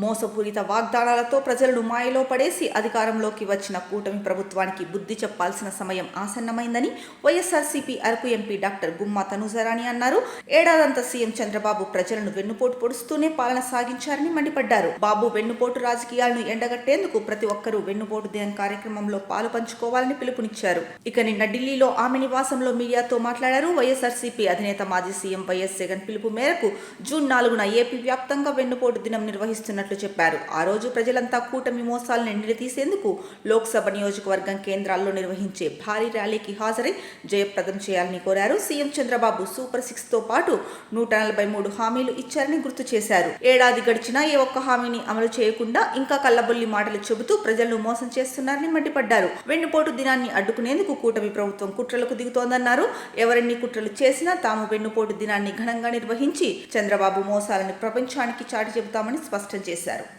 మోసపూరిత వాగ్దానాలతో ప్రజలను మాయలో పడేసి అధికారంలోకి వచ్చిన కూటమి ప్రభుత్వానికి బుద్ధి చెప్పాల్సిన సమయం ఆసన్నమైందని వైఎస్ఆర్సీపీ అరకు ఎంపీ డాక్టర్ గుమ్మా తనుజరాణి అన్నారు. ఏడాదంతా సీఎం చంద్రబాబు ప్రజలను వెన్నుపోటు పొడుస్తూనే పాలన సాగించారని మండిపడ్డారు. బాబు వెన్నుపోటు రాజకీయాలను ఎండగట్టేందుకు ప్రతి ఒక్కరూ వెన్నుపోటు దినం కార్యక్రమంలో పాలు పంచుకోవాలని పిలుపునిచ్చారు. ఇక నిన్న ఢిల్లీలో ఆమె నివాసంలో మీడియాతో మాట్లాడారు. వైఎస్ఆర్సీపీ అధినేత మాజీ సీఎం వైఎస్ జగన్ పిలుపు మేరకు జూన్ 4న ఏపీ వ్యాప్తంగా వెన్నుపోటు దినం నిర్వహిస్తున్నట్లు చెప్పారు. ఆ రోజు ప్రజలంతా కూటమి మోసాలను నిలదీసేందుకు లోక్సభ నియోజకవర్గం కేంద్రాల్లో నిర్వహించే భారీ ర్యాలీకి హాజరై జయప్రదం చేయాలని కోరారు. సీఎం చంద్రబాబు సూపర్ 6తో పాటు 143 హామీలు ఇచ్చారని గుర్తు చేశారు. ఏడాది గడిచినా ఏ ఒక్క హామీని అమలు చేయకుండా ఇంకా కల్లబొల్లి మాటలు చెబుతూ ప్రజలను మోసం చేస్తున్నారని మండిపడ్డారు. వెన్నుపోటు దినాన్ని అడ్డుకునేందుకు కూటమి ప్రభుత్వం కుట్రలకు దిగుతోందన్నారు. ఎవరెన్ని కుట్రలు చేసినా తాము వెన్నుపోటు దినాన్ని ఘనంగా నిర్వహించి చంద్రబాబు మోసాలను ప్రపంచానికి చాటి చెబుతామని స్పష్టం చేశారు.